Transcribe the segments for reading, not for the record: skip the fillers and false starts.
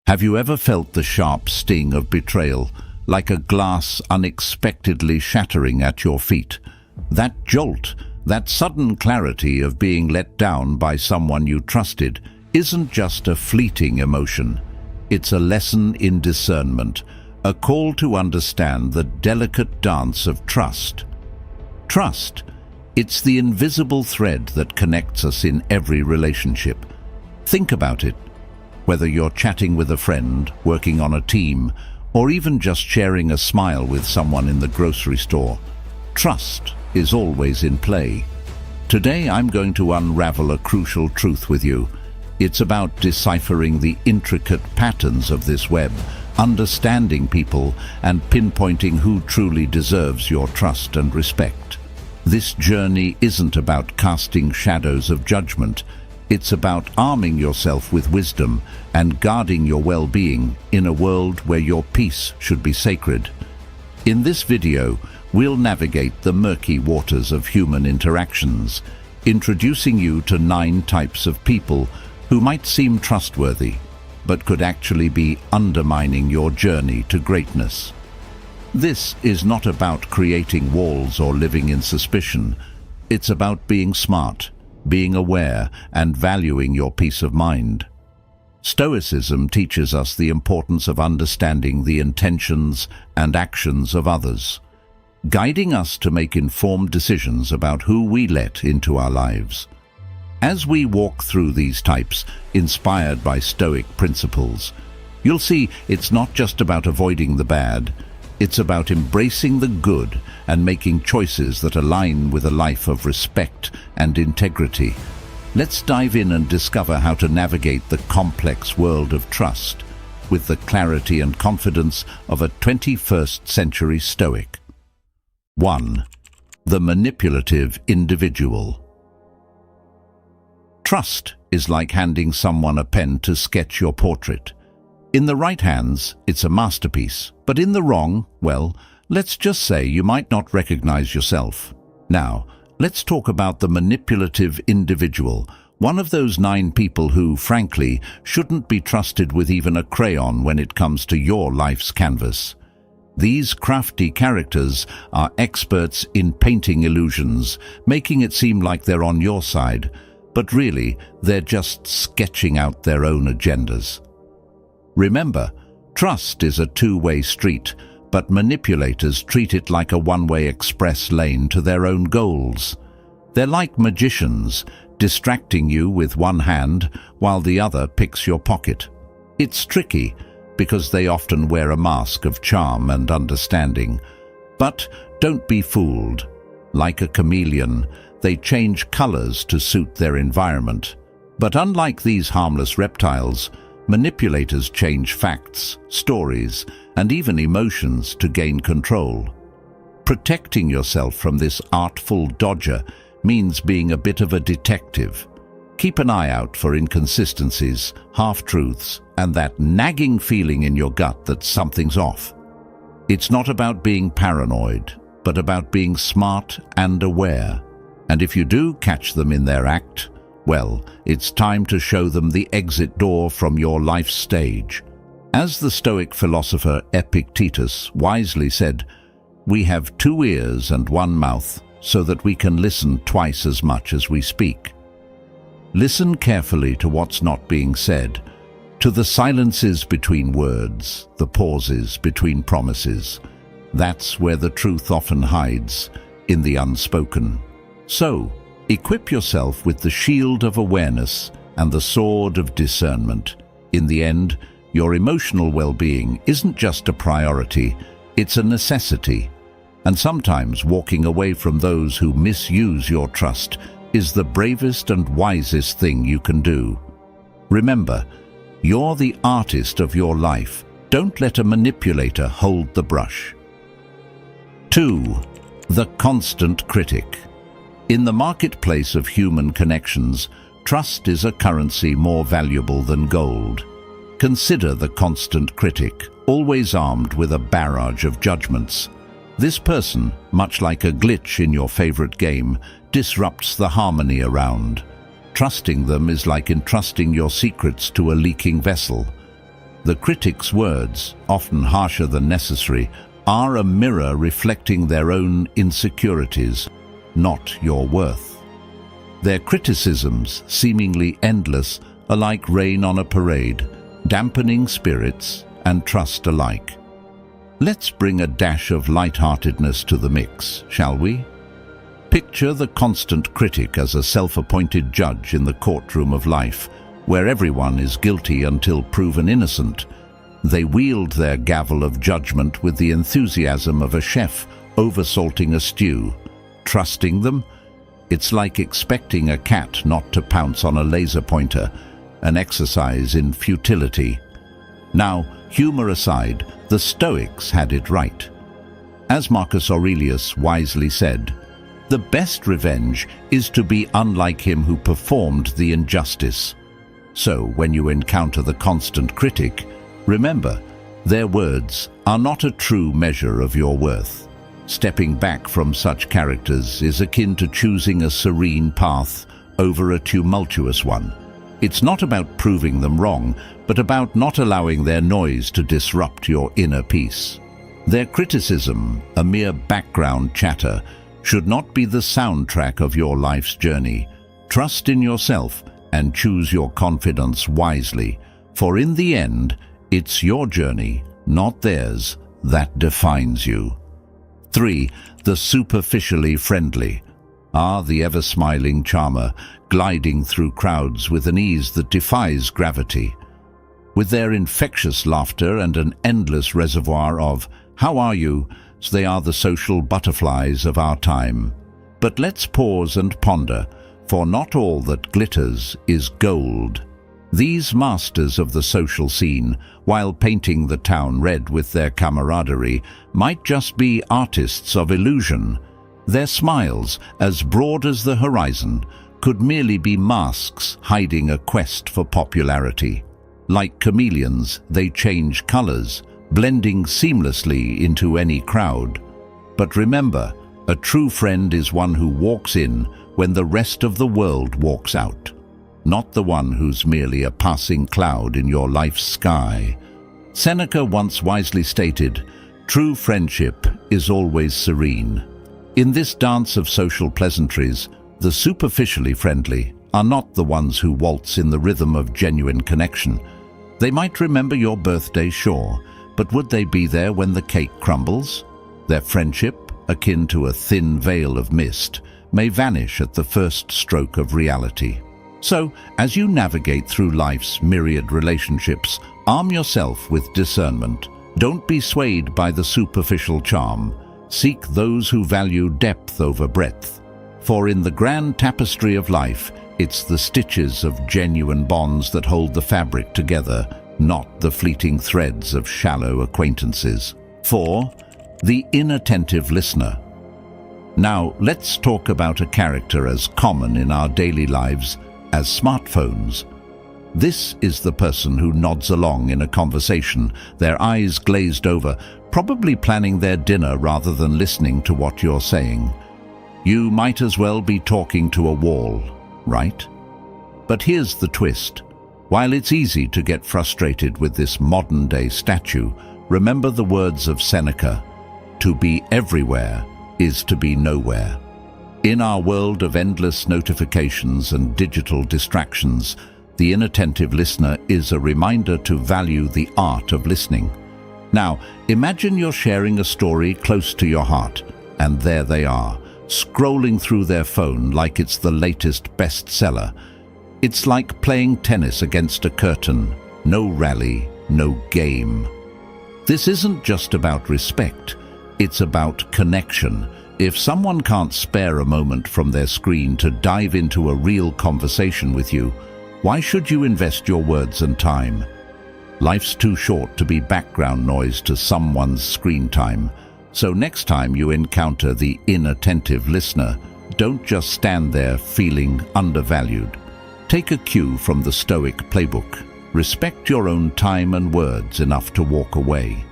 Have you ever felt the sharp sting of betrayal, like a glass unexpectedly shattering at your feet? That jolt, that sudden clarity of being let down by someone you trusted, isn't just a fleeting emotion. It's a lesson in discernment, a call to understand the delicate dance of trust. Trust, it's the invisible thread that connects us in every relationship. Think about it. Whether you're chatting with a friend, working on a team, or even just sharing a smile with someone in the grocery store, trust is always in play. Today I'm going to unravel a crucial truth with you. It's about deciphering the intricate patterns of this web, understanding people, and pinpointing who truly deserves your trust and respect. This journey isn't about casting shadows of judgment. It's about arming yourself with wisdom and guarding your well-being in a world where your peace should be sacred. In this video, we'll navigate the murky waters of human interactions, introducing you to 9 types of people who might seem trustworthy, but could actually be undermining your journey to greatness. This is not about creating walls or living in suspicion. It's about being smart, being aware, and valuing your peace of mind. Stoicism teaches us the importance of understanding the intentions and actions of others, guiding us to make informed decisions about who we let into our lives. As we walk through these types, inspired by Stoic principles, you'll see it's not just about avoiding the bad. It's about embracing the good and making choices that align with a life of respect and integrity. Let's dive in and discover how to navigate the complex world of trust with the clarity and confidence of a 21st century Stoic. 1. The manipulative individual. Trust is like handing someone a pen to sketch your portrait. In the right hands, it's a masterpiece, but in the wrong, well, let's just say you might not recognize yourself. Now, let's talk about the manipulative individual, one of those 9 people who, frankly, shouldn't be trusted with even a crayon when it comes to your life's canvas. These crafty characters are experts in painting illusions, making it seem like they're on your side, but really, they're just sketching out their own agendas. Remember, trust is a two-way street, but manipulators treat it like a one-way express lane to their own goals. They're like magicians, distracting you with one hand while the other picks your pocket. It's tricky, because they often wear a mask of charm and understanding. But don't be fooled. Like a chameleon, they change colors to suit their environment. But unlike these harmless reptiles, manipulators change facts, stories, and even emotions to gain control. Protecting yourself from this artful dodger means being a bit of a detective. Keep an eye out for inconsistencies, half-truths, and that nagging feeling in your gut that something's off. It's not about being paranoid, but about being smart and aware. And if you do catch them in their act, well, it's time to show them the exit door from your life stage. As the Stoic philosopher Epictetus wisely said, "We have 2 ears and 1 mouth, so that we can listen twice as much as we speak." Listen carefully to what's not being said, to the silences between words, the pauses between promises. That's where the truth often hides, in the unspoken. So, equip yourself with the shield of awareness and the sword of discernment. In the end, your emotional well-being isn't just a priority, it's a necessity. And sometimes walking away from those who misuse your trust is the bravest and wisest thing you can do. Remember, you're the artist of your life. Don't let a manipulator hold the brush. 2. The constant critic. In the marketplace of human connections, trust is a currency more valuable than gold. Consider the constant critic, always armed with a barrage of judgments. This person, much like a glitch in your favorite game, disrupts the harmony around. Trusting them is like entrusting your secrets to a leaking vessel. The critic's words, often harsher than necessary, are a mirror reflecting their own insecurities, not your worth. Their criticisms, seemingly endless, are like rain on a parade, dampening spirits and trust alike. Let's bring a dash of lightheartedness to the mix, shall we? Picture the constant critic as a self-appointed judge in the courtroom of life, where everyone is guilty until proven innocent. They wield their gavel of judgment with the enthusiasm of a chef oversalting a stew. Trusting them? It's like expecting a cat not to pounce on a laser pointer, an exercise in futility. Now, humor aside, the Stoics had it right. As Marcus Aurelius wisely said, "The best revenge is to be unlike him who performed the injustice." So, when you encounter the constant critic, remember, their words are not a true measure of your worth. Stepping back from such characters is akin to choosing a serene path over a tumultuous one. It's not about proving them wrong, but about not allowing their noise to disrupt your inner peace. Their criticism, a mere background chatter, should not be the soundtrack of your life's journey. Trust in yourself and choose your confidence wisely, for in the end, it's your journey, not theirs, that defines you. 3. The superficially friendly. The ever-smiling charmer, gliding through crowds with an ease that defies gravity. With their infectious laughter and an endless reservoir of, "How are you?" they are the social butterflies of our time. But let's pause and ponder, for not all that glitters is gold. These masters of the social scene, while painting the town red with their camaraderie, might just be artists of illusion. Their smiles, as broad as the horizon, could merely be masks hiding a quest for popularity. Like chameleons, they change colors, blending seamlessly into any crowd. But remember, a true friend is one who walks in when the rest of the world walks out, not the one who's merely a passing cloud in your life's sky. Seneca once wisely stated, "True friendship is always serene." In this dance of social pleasantries, the superficially friendly are not the ones who waltz in the rhythm of genuine connection. They might remember your birthday, sure, but would they be there when the cake crumbles? Their friendship, akin to a thin veil of mist, may vanish at the first stroke of reality. So, as you navigate through life's myriad relationships, arm yourself with discernment. Don't be swayed by the superficial charm. Seek those who value depth over breadth. For in the grand tapestry of life, it's the stitches of genuine bonds that hold the fabric together, not the fleeting threads of shallow acquaintances. 4. The inattentive listener. Now, let's talk about a character as common in our daily lives as smartphones. This is the person who nods along in a conversation, their eyes glazed over, probably planning their dinner rather than listening to what you're saying. You might as well be talking to a wall, right? But here's the twist. While it's easy to get frustrated with this modern-day statue, remember the words of Seneca, "To be everywhere is to be nowhere." In our world of endless notifications and digital distractions, the inattentive listener is a reminder to value the art of listening. Now, imagine you're sharing a story close to your heart, and there they are, scrolling through their phone like it's the latest bestseller. It's like playing tennis against a curtain. No rally, no game. This isn't just about respect, it's about connection. If someone can't spare a moment from their screen to dive into a real conversation with you, why should you invest your words and time? Life's too short to be background noise to someone's screen time. So next time you encounter the inattentive listener, don't just stand there feeling undervalued. Take a cue from the Stoic playbook. Respect your own time and words enough to walk away.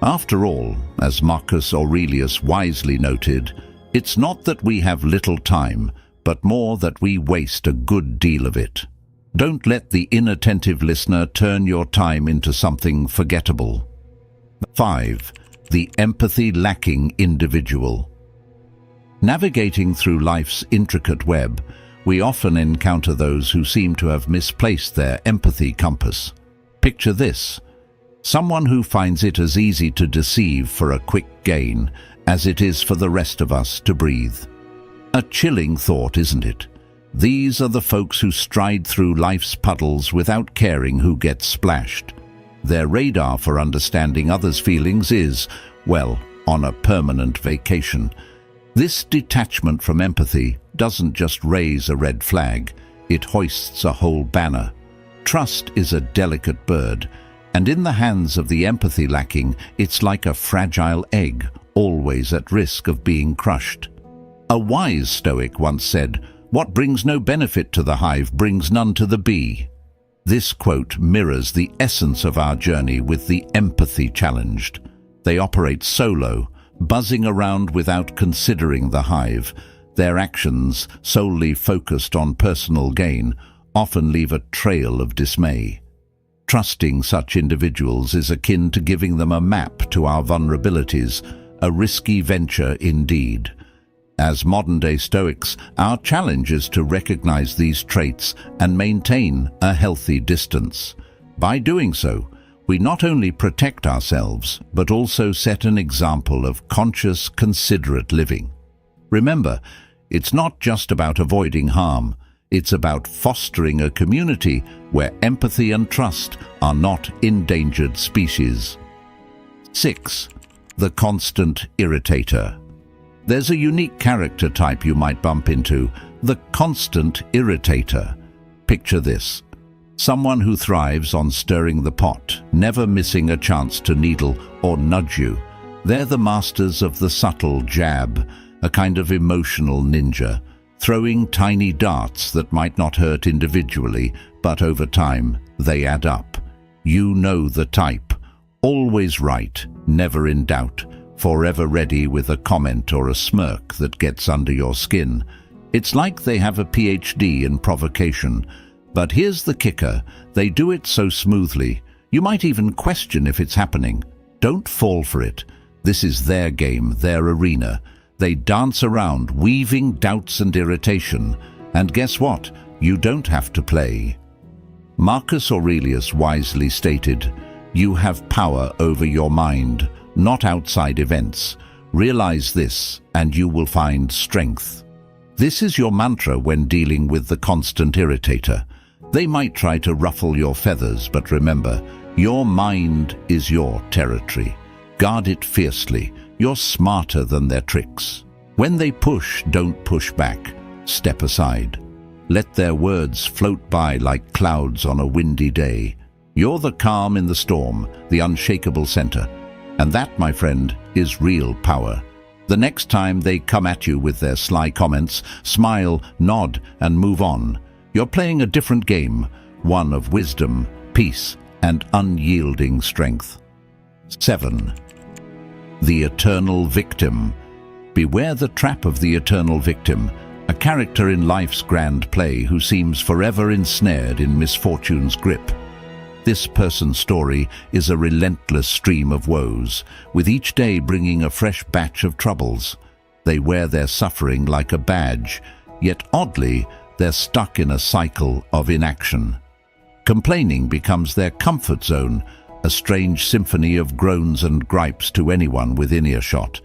After all, as Marcus Aurelius wisely noted, it's not that we have little time, but more that we waste a good deal of it. Don't let the inattentive listener turn your time into something forgettable. 5. The empathy-lacking individual. Navigating through life's intricate web, we often encounter those who seem to have misplaced their empathy compass. Picture this: someone who finds it as easy to deceive for a quick gain as it is for the rest of us to breathe. A chilling thought, isn't it? These are the folks who stride through life's puddles without caring who gets splashed. Their radar for understanding others' feelings is, well, on a permanent vacation. This detachment from empathy doesn't just raise a red flag, it hoists a whole banner. Trust is a delicate bird, and in the hands of the empathy lacking, it's like a fragile egg, always at risk of being crushed. A wise Stoic once said, "What brings no benefit to the hive brings none to the bee." This quote mirrors the essence of our journey with the empathy challenged. They operate solo, buzzing around without considering the hive. Their actions, solely focused on personal gain, often leave a trail of dismay. Trusting such individuals is akin to giving them a map to our vulnerabilities, a risky venture indeed. As modern-day Stoics, our challenge is to recognize these traits and maintain a healthy distance. By doing so, we not only protect ourselves, but also set an example of conscious, considerate living. Remember, it's not just about avoiding harm, it's about fostering a community where empathy and trust are not endangered species. 6. The constant irritator. There's a unique character type you might bump into, the constant irritator. Picture this: someone who thrives on stirring the pot, never missing a chance to needle or nudge you. They're the masters of the subtle jab, a kind of emotional ninja, throwing tiny darts that might not hurt individually, but over time they add up. You know the type. Always right, never in doubt, forever ready with a comment or a smirk that gets under your skin. It's like they have a PhD in provocation. But here's the kicker: they do it so smoothly, you might even question if it's happening. Don't fall for it. This is their game, their arena. They dance around, weaving doubts and irritation. And guess what? You don't have to play. Marcus Aurelius wisely stated, "You have power over your mind, not outside events. Realize this, and you will find strength." This is your mantra when dealing with the constant irritator. They might try to ruffle your feathers, but remember, your mind is your territory. Guard it fiercely. You're smarter than their tricks. When they push, don't push back. Step aside. Let their words float by like clouds on a windy day. You're the calm in the storm, the unshakable center. And that, my friend, is real power. The next time they come at you with their sly comments, smile, nod, and move on. You're playing a different game, one of wisdom, peace, and unyielding strength. 7. The eternal victim. Beware the trap of the eternal victim, a character in life's grand play who seems forever ensnared in misfortune's grip. This person's story is a relentless stream of woes, with each day bringing a fresh batch of troubles. They wear their suffering like a badge, yet oddly, they're stuck in a cycle of inaction. Complaining becomes their comfort zone, a strange symphony of groans and gripes to anyone within earshot.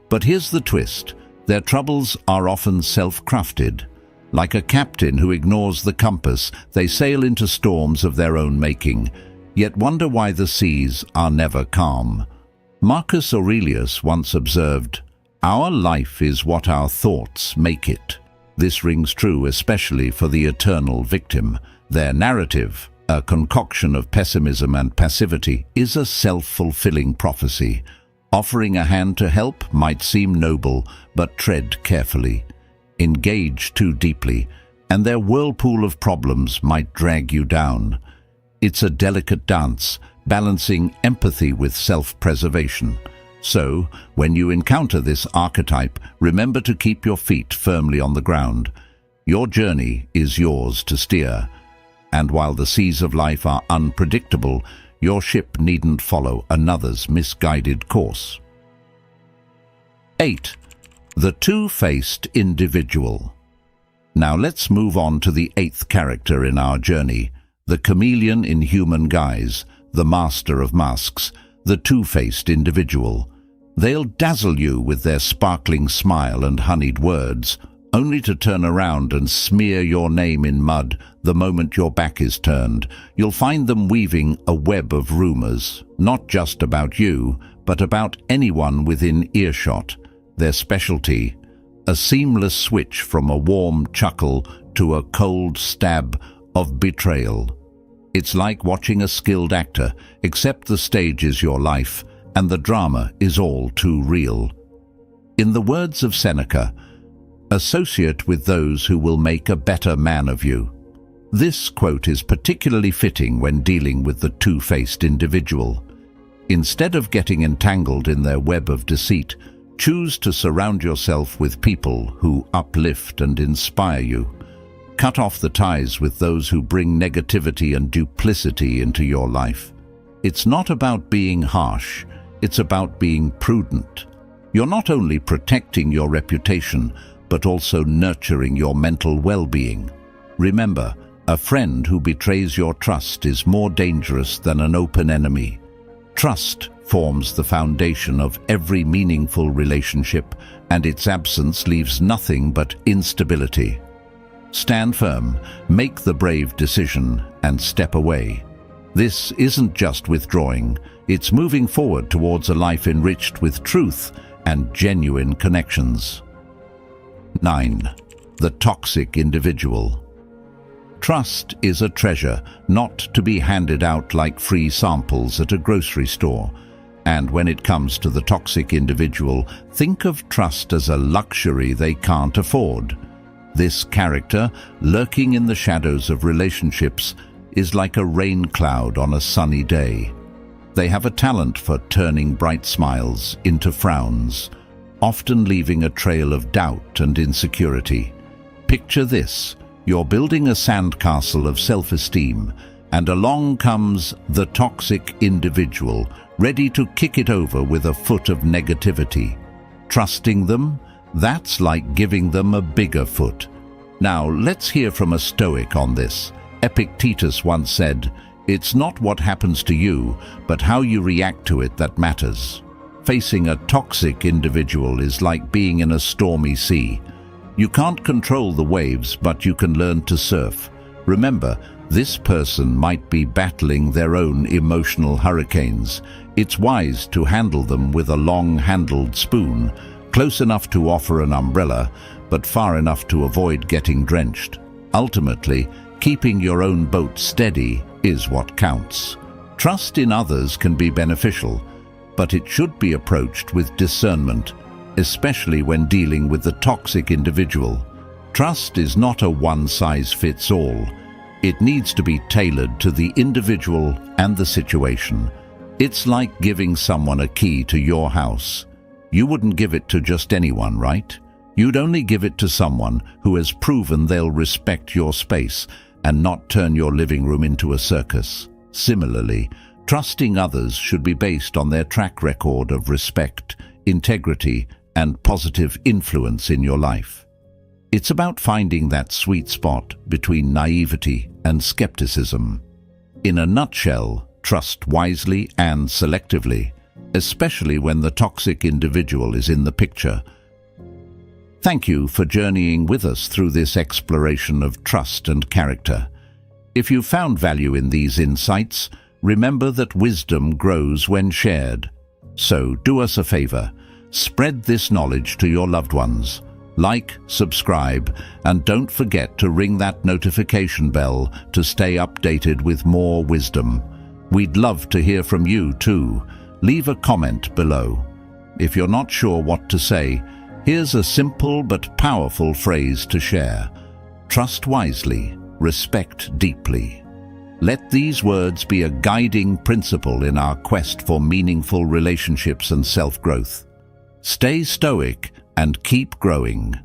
But here's the twist: their troubles are often self-crafted. Like a captain who ignores the compass, they sail into storms of their own making, yet wonder why the seas are never calm. Marcus Aurelius once observed, "Our life is what our thoughts make it." This rings true especially for the eternal victim. Their narrative, a concoction of pessimism and passivity, is a self-fulfilling prophecy. Offering a hand to help might seem noble, but tread carefully. Engage too deeply, and their whirlpool of problems might drag you down. It's a delicate dance, balancing empathy with self-preservation. So, when you encounter this archetype, remember to keep your feet firmly on the ground. Your journey is yours to steer. And while the seas of life are unpredictable, your ship needn't follow another's misguided course. 8. The two-faced individual. Now let's move on to the 8th character in our journey, the chameleon in human guise, the master of masks, the two-faced individual. They'll dazzle you with their sparkling smile and honeyed words, only to turn around and smear your name in mud the moment your back is turned. You'll find them weaving a web of rumors, not just about you, but about anyone within earshot. Their specialty, a seamless switch from a warm chuckle to a cold stab of betrayal. It's like watching a skilled actor, except the stage is your life, and the drama is all too real. In the words of Seneca, associate with those who will make a better man of you. This quote is particularly fitting when dealing with the two-faced individual. Instead of getting entangled in their web of deceit, choose to surround yourself with people who uplift and inspire you. Cut off the ties with those who bring negativity and duplicity into your life. It's not about being harsh, it's about being prudent. You're not only protecting your reputation, but also nurturing your mental well-being. Remember, a friend who betrays your trust is more dangerous than an open enemy. Trust forms the foundation of every meaningful relationship, and its absence leaves nothing but instability. Stand firm, make the brave decision, and step away. This isn't just withdrawing, it's moving forward towards a life enriched with truth and genuine connections. 9. The toxic individual. Trust is a treasure, not to be handed out like free samples at a grocery store. And when it comes to the toxic individual, think of trust as a luxury they can't afford. This character, lurking in the shadows of relationships, is like a rain cloud on a sunny day. They have a talent for turning bright smiles into frowns, often leaving a trail of doubt and insecurity. Picture this: you're building a sandcastle of self-esteem, and along comes the toxic individual, ready to kick it over with a foot of negativity. Trusting them? That's like giving them a bigger foot. Now, let's hear from a Stoic on this. Epictetus once said, "It's not what happens to you, but how you react to it that matters." Facing a toxic individual is like being in a stormy sea. You can't control the waves, but you can learn to surf. Remember, this person might be battling their own emotional hurricanes. It's wise to handle them with a long-handled spoon, close enough to offer an umbrella, but far enough to avoid getting drenched. Ultimately, keeping your own boat steady is what counts. Trust in others can be beneficial, but it should be approached with discernment, especially when dealing with the toxic individual. Trust is not a one-size-fits-all. It needs to be tailored to the individual and the situation. It's like giving someone a key to your house. You wouldn't give it to just anyone, right? You'd only give it to someone who has proven they'll respect your space and not turn your living room into a circus. Similarly, trusting others should be based on their track record of respect, integrity, and positive influence in your life. It's about finding that sweet spot between naivety and skepticism. In a nutshell, trust wisely and selectively, especially when the toxic individual is in the picture. Thank you for journeying with us through this exploration of trust and character. If you found value in these insights, remember that wisdom grows when shared. So do us a favor, spread this knowledge to your loved ones. Like, subscribe, and don't forget to ring that notification bell to stay updated with more wisdom. We'd love to hear from you too. Leave a comment below. If you're not sure what to say, here's a simple but powerful phrase to share. Trust wisely, respect deeply. Let these words be a guiding principle in our quest for meaningful relationships and self-growth. Stay stoic and keep growing.